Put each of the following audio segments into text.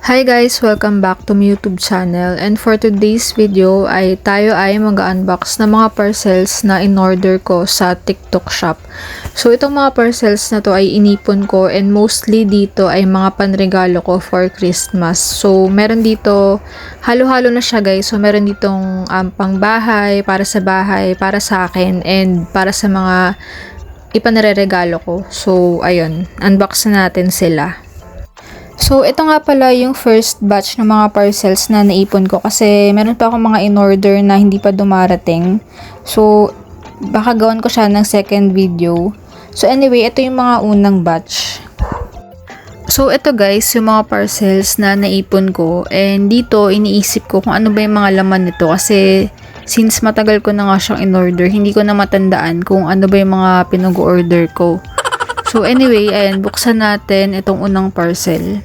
Hi guys! Welcome back to my YouTube channel, and for today's video ay tayo ay mag-unbox ng mga parcels na in-order ko sa TikTok shop. So itong mga parcels na to ay inipon ko, and mostly dito ay mga panregalo ko for Christmas. So meron dito, halo-halo na siya guys. So meron ditong pangbahay, para sa bahay, para sa akin, and para sa mga ipanreregalo ko. So ayun, unbox na natin sila. So, ito nga pala yung first batch ng mga parcels na naipon ko kasi meron pa akong mga in-order na hindi pa dumarating. So, baka gawan ko siya ng second video. So, anyway, ito yung mga unang batch. So, ito guys, yung mga parcels na naipon ko. And dito, iniisip ko kung ano ba yung mga laman nito kasi since matagal ko na nga siyang in-order, hindi ko na matandaan kung ano ba yung mga pinag-order ko. So anyway, ayan, buksan natin itong unang parcel.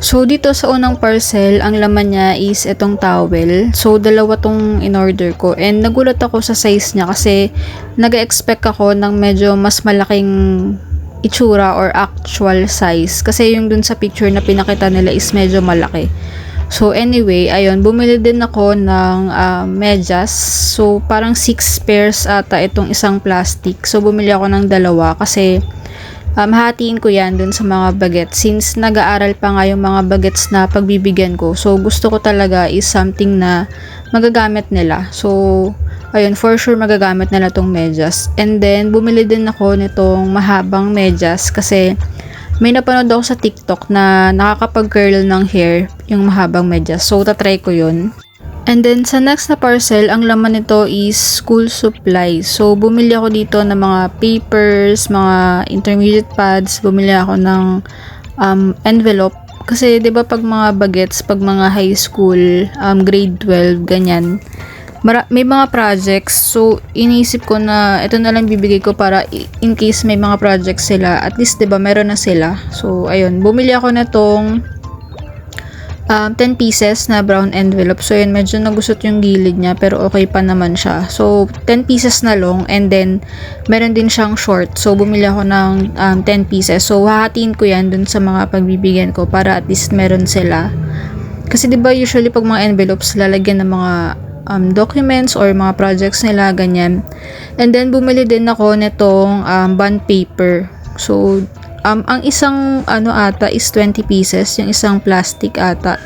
So dito sa unang parcel, ang laman niya is itong towel. So dalawa tong in-order ko, and nagulat ako sa size niya kasi nag-expect ako ng medyo mas malaking itsura or actual size kasi yung dun sa picture na pinakita nila is medyo malaki. So anyway, ayun, bumili din ako ng medyas. So parang 6 pairs ata itong isang plastic. So bumili ako ng dalawa kasi hatiin ko yan dun sa mga bagets. Since nag-aaral pa nga yung mga bagets na pagbibigyan ko. So gusto ko talaga is something na magagamit nila. So ayun, for sure magagamit nila tong medyas. And then bumili din ako nitong mahabang medyas kasi may napanood ako sa TikTok na nakakapag-curl ng hair yung mahabang medyas. So, tatry ko yun. And then, sa next na parcel, ang laman nito is school supplies. So, bumili ako dito ng mga papers, mga intermediate pads. Bumili ako ng envelope. Kasi, di ba pag mga bagets, pag mga high school, grade 12, ganyan, may mga projects. So iniisip ko na ito na lang bibigay ko para in case may mga projects sila, at least 'di ba meron na sila. So ayun, bumili ako na tong 10 pieces na brown envelope. So yun, medyo nagusot yung gilid niya pero okay pa naman siya. So 10 pieces na long, and then meron din siyang short. So bumili ako ng 10 pieces. So hahatiin ko yan dun sa mga pagbibigyan ko para at least meron sila. Kasi 'di ba usually pag mga envelopes lalagyan ng mga documents or mga projects nila, ganyan. And then bumili din ako nitong bond paper. So ang isang ata is 20 pieces, yung isang plastic ata.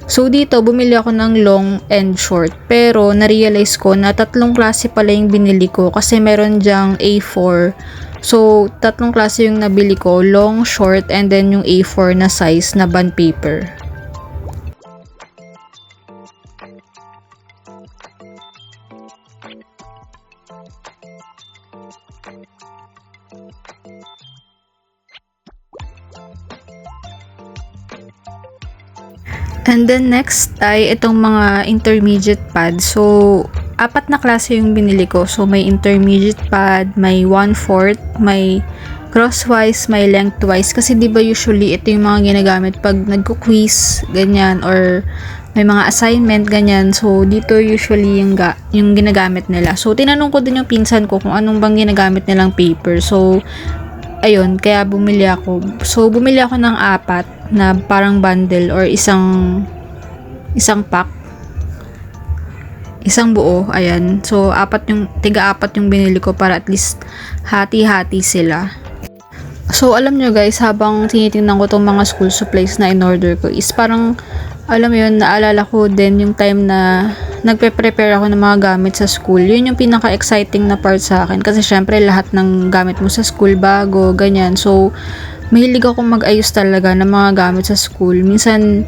So dito bumili ako ng long and short, pero na-realize ko na tatlong klase pala yung binili ko kasi meron dyang A4. So tatlong klase yung nabili ko, long, short, and then yung A4 na size na bond paper. And then next ay itong mga intermediate pad. So, 4 na klase yung binili ko. So, may intermediate pad, may 1/4, may crosswise, may lengthwise. Kasi di ba usually ito yung mga ginagamit pag nagko-quiz, ganyan, or may mga assignment, ganyan. So, dito usually yung ginagamit nila. So, tinanong ko din yung pinsan ko kung anong bang ginagamit nilang paper. So, ayun, kaya bumili ako. So, bumili ako ng 4 na parang bundle or isang pack. Isang buo, ayan. So, tiga-4 yung binili ko para at least hati-hati sila. So, alam nyo guys, habang tinitingnan ko tong mga school supplies na in-order ko is parang, alam mo yun, naalala ko din yung time na nagpe-prepare ako ng mga gamit sa school. Yun yung pinaka-exciting na part sa akin kasi syempre lahat ng gamit mo sa school bago, ganyan. So, mahilig ako mag-ayos talaga ng mga gamit sa school. Minsan,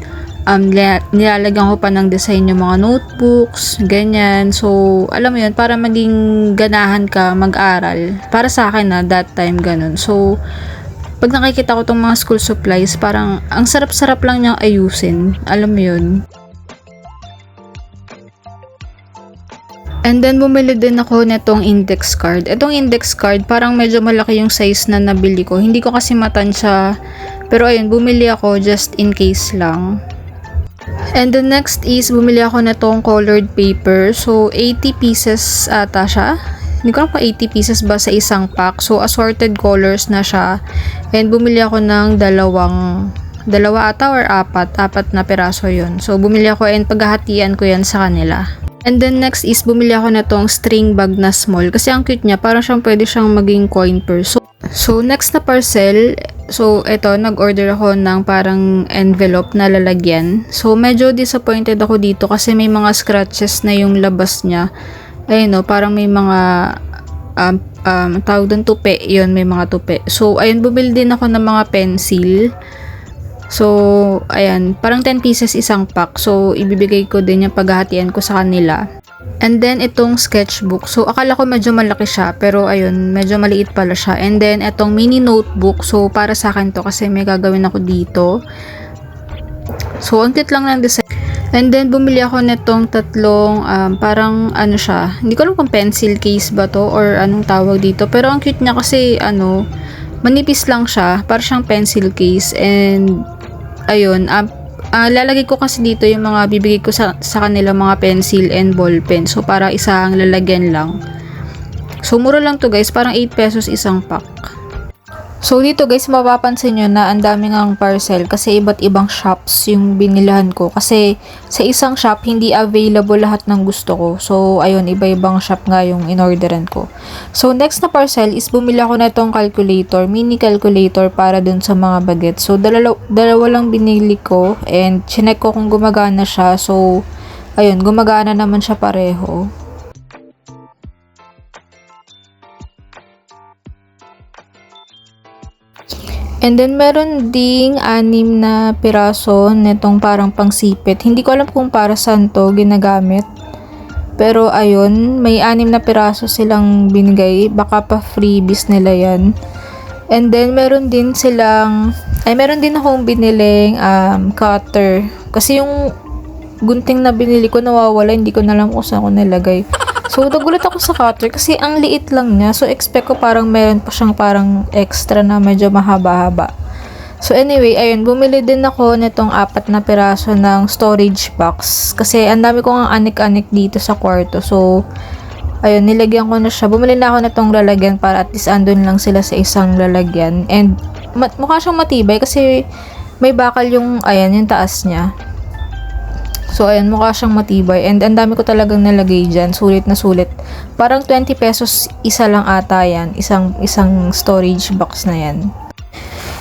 nilalagyan ko pa ng design yung mga notebooks, ganyan. So, alam mo yun, para maging ganahan ka mag-aral. Para sa akin na, that time, ganun. So, pag nakikita ko tong mga school supplies, parang ang sarap-sarap lang niyang ayusin. Alam mo yun. And then, bumili din ako netong index card. Itong index card, parang medyo malaki yung size na nabili ko. Hindi ko kasi matansya. Pero ayun, bumili ako just in case lang. And the next is, bumili ako netong colored paper. So, 80 pieces ata siya. Hindi ko alam kung 80 pieces ba sa isang pack. So, assorted colors na siya. And bumili ako ng dalawang dalawa ata or apat na piraso yun. So, bumili ako and paghahatian ko yan sa kanila. And then next is bumili ako na tong string bag na small kasi ang cute niya, parang pwede siyang maging coin purse. So next na parcel, so eto nag-order ako ng parang envelope na lalagyan. So medyo disappointed ako dito kasi may mga scratches na yung labas niya. Ayun no, parang may mga tawag doon tupi, yun may mga tupi. So ayun, bumili din ako ng mga pencil. So, ayan, parang 10 pieces isang pack. So, ibibigay ko din yung paghahatian ko sa kanila. And then, itong sketchbook. So, akala ko medyo malaki siya. Pero, ayun, medyo maliit pala siya. And then, itong mini notebook. So, para sa akin to kasi may gagawin ako dito. So, ang cute lang ng design. And then, bumili ako nitong tatlong, parang, ano siya. Hindi ko alam kung pencil case ba to or anong tawag dito. Pero, ang cute niya kasi, manipis lang siya. Para siyang pencil case. And, ayun, lalagay ko kasi dito yung mga bibigay ko sa kanila mga pencil and ball pen. So, para isang lalagyan lang. So, mura lang to guys. Parang 8 pesos isang pack. So, dito guys, mapapansin nyo na ang daming ang parcel kasi iba't ibang shops yung binilahan ko. Kasi sa isang shop, hindi available lahat ng gusto ko. So, ayun, iba-ibang shop nga yung in-orderan ko. So, next na parcel is bumili ako na itong calculator, mini calculator para dun sa mga bagets. So, dalawa lang binili ko and chinek ko kung gumagana siya. So, ayun, gumagana naman siya pareho. And then, meron ding 6 na piraso netong parang pangsipit. Hindi ko alam kung para saan to ginagamit. Pero, ayun, may 6 na piraso silang binigay. Baka pa freebies nila yan. And then, meron din akong biniling cutter. Kasi yung gunting na binili ko nawawala. Hindi ko na alam kung saan ko nilagay. So, nagulat ako sa cutter kasi ang liit lang niya. So, expect ko parang meron pa siyang parang extra na medyo mahaba-haba. So, anyway, ayun, bumili din ako nitong 4 na piraso ng storage box. Kasi, ang dami kong anik-anik dito sa kwarto. So, ayun, nilagyan ko na siya. Bumili na ako nitong lalagyan para at least andun lang sila sa isang lalagyan. And, mukha siyang matibay kasi may bakal yung, ayan, yung taas niya. So, ayan, mukha siyang matibay. And, ang dami ko talagang nalagay dyan. Sulit na sulit. Parang 20 pesos isa lang ata yan. Isang storage box na yan.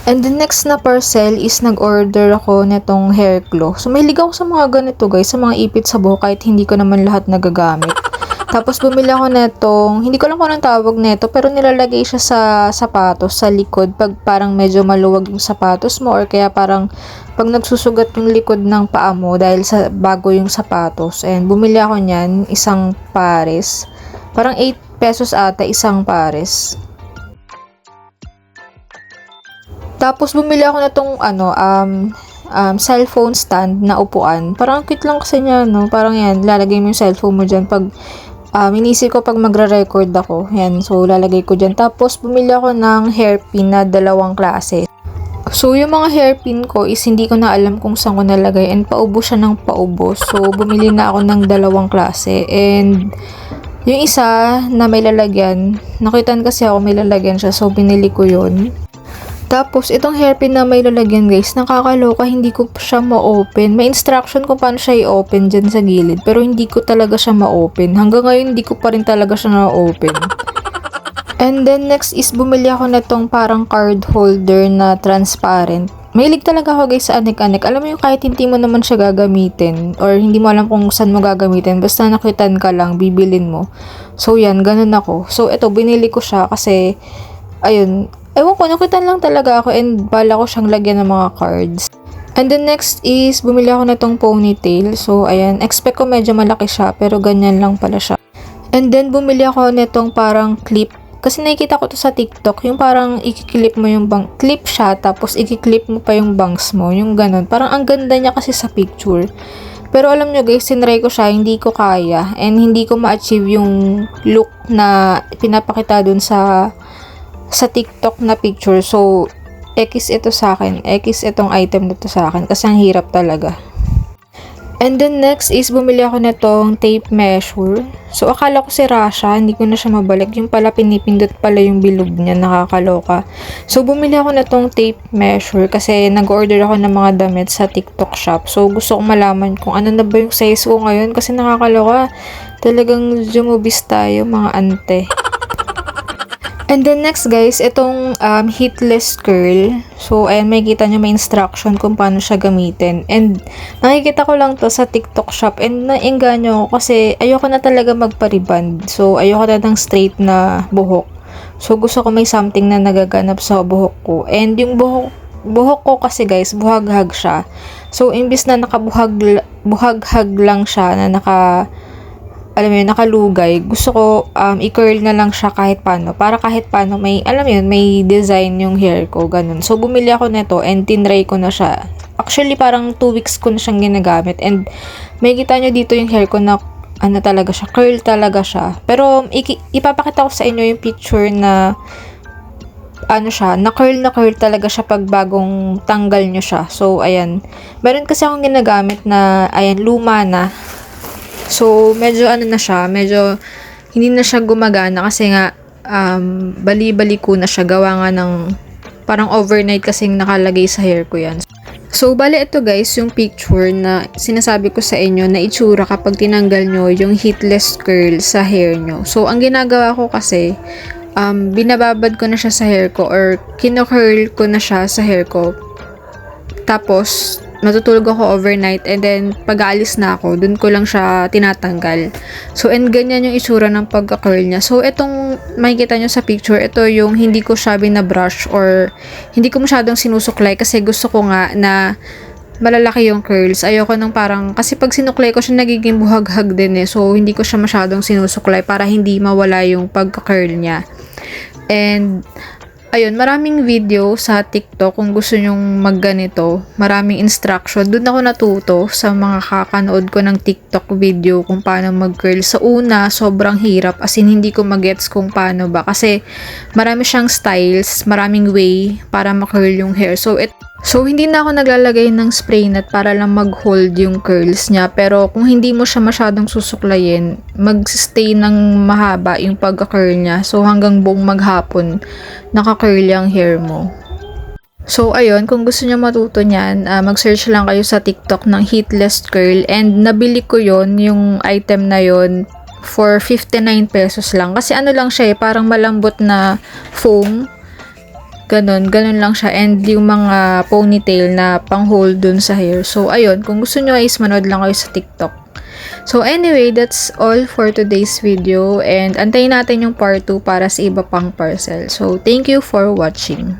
And the next na parcel is nag-order ako netong hair glue. So, mahilig ako sa mga ganito guys. Sa mga ipit sa buhok kahit hindi ko naman lahat nagagamit. Tapos, bumili ako netong, hindi ko lang kung anong tawag neto, pero nilalagay siya sa sapatos, sa likod. Pag parang medyo maluwag yung sapatos mo or kaya parang pag nagsusugat yung likod ng paa mo dahil sa bago yung sapatos. And bumili ako niyan, isang pares. Parang 8 pesos ata, isang pares. Tapos bumili ako na tong cellphone stand na upuan. Parang cute lang kasi niya, no? Parang yan, lalagay mo yung cellphone mo dyan pag inisip ko pag magre-record ako. Yan, so lalagay ko dyan. Tapos bumili ako ng hairpin na 2 klase. So, yung mga hairpin ko is hindi ko na alam kung saan ko nalagay and paubo siya ng paubo. So, bumili na ako ng 2 klase. And, yung isa na may lalagyan, nakitaan kasi ako may lalagyan siya. So, binili ko yun. Tapos, itong hairpin na may lalagyan guys, nakakaloka, hindi ko siya ma-open. May instruction kung paano siya i-open dyan sa gilid. Pero, hindi ko talaga siya ma-open. Hanggang ngayon, hindi ko pa rin talaga siya na-open. And then, next is bumili ako na tong parang card holder na transparent. Mahilig talaga ako guys sa anik-anik. Alam mo yung kahit hindi mo naman siya gagamitin or hindi mo alam kung saan mo gagamitin, basta nakitan ka lang, bibilin mo. So, yan, ganun ako. So, ito, binili ko siya kasi, ayun, ewan ko, nakitan lang talaga ako and bala ko siyang lagyan ng mga cards. And then next is, bumili ako na tong ponytail. So, ayan, expect ko medyo malaki siya, pero ganyan lang pala siya. And then, bumili ako nitong parang clip. Kasi nakikita ko to sa TikTok, yung parang ikiklip mo yung clip siya, tapos ikiklip mo pa yung bangs mo, yung ganun. Parang ang ganda niya kasi sa picture. Pero alam nyo guys, sinry ko siya, hindi ko kaya. And hindi ko ma-achieve yung look na pinapakita dun sa TikTok na picture. So, X ito sa akin. X itong item na to sa akin kasi ang hirap talaga. And then next is bumili ako nitong tape measure. So akala ko si Rasha, hindi ko na siya mabalik. Yung pala pinipindot pala yung bilog niya, nakakaloka. So bumili ako nitong tape measure kasi nag-order ako ng mga damit sa TikTok shop. So gusto ko malaman kung ano na ba yung size ko ngayon kasi nakakaloka. Talagang jumubis tayo mga ante. And then next guys, itong heatless curl. So ayan, makikita nyo may instruction kung paano siya gamitin. And nakikita ko lang to sa TikTok shop and nainganyo ako kasi ayoko na talaga magpa-reband. So ayoko na ng straight na buhok. So gusto ko may something na nagaganap sa buhok ko. And yung buhok ko kasi guys, buhaghag siya. So imbis na buhaghag lang siya na alam mo yun, nakalugay, gusto ko i-curl na lang siya kahit paano. Para kahit paano may, alam mo yun, may design yung hair ko, ganun. So, bumili ako nito and tinry ko na siya. Actually, parang 2 weeks ko na siyang ginagamit. And may kita nyo dito yung hair ko na, ano talaga siya, curl talaga siya. Pero, ipapakita ko sa inyo yung picture na, ano siya, na curl talaga siya pag bagong tanggal nyo siya. So, ayan. Meron kasi akong ginagamit na, ayan, luma na. So, medyo ano na siya, medyo hindi na siya gumagana kasi nga bali-bali ko na siya gawa nga ng parang overnight kasing nakalagay sa hair ko yan. So, bali ito guys, yung picture na sinasabi ko sa inyo na itsura kapag tinanggal nyo yung heatless curl sa hair nyo. So, ang ginagawa ko kasi, binababad ko na siya sa hair ko or kino-curl ko na siya sa hair ko. Tapos, matutulog ako overnight and then pag-aalis na ako, dun ko lang siya tinatanggal. So, and ganyan yung itsura ng pagka-curl niya. So, itong makikita nyo sa picture, ito yung hindi ko siya binabrush or hindi ko masyadong sinusuklay kasi gusto ko nga na malalaki yung curls. Ayoko nang parang, kasi pag sinuklay ko siya nagiging buhaghag din eh. So, hindi ko siya masyadong sinusuklay para hindi mawala yung pagka-curl niya. And ayun, maraming video sa TikTok kung gusto nyong magganito. Maraming instruction. Doon ako natuto sa mga kakanood ko ng TikTok video kung paano mag-curl. Sa una, sobrang hirap. As in, hindi ko magets kung paano ba. Kasi marami siyang styles, maraming way para ma-curl yung hair. So, hindi na ako naglalagay ng spray net para lang mag-hold yung curls niya. Pero, kung hindi mo siya masyadong susuklayin, mag-stay ng mahaba yung pagka-curl niya. So, hanggang buong maghapon, naka-curl yung hair mo. So, ayun, kung gusto niyo matuto niyan, mag-search lang kayo sa TikTok ng heatless curl. And, nabili ko yon yung item na yon for 59 pesos lang. Kasi ano lang siya parang malambot na foam. Ganun lang siya. And yung mga ponytail na pang-hold dun sa hair. So, ayun. Kung gusto nyo is manood lang kayo sa TikTok. So, anyway, that's all for today's video. And antayin natin yung part 2 para sa iba pang parcel. So, thank you for watching.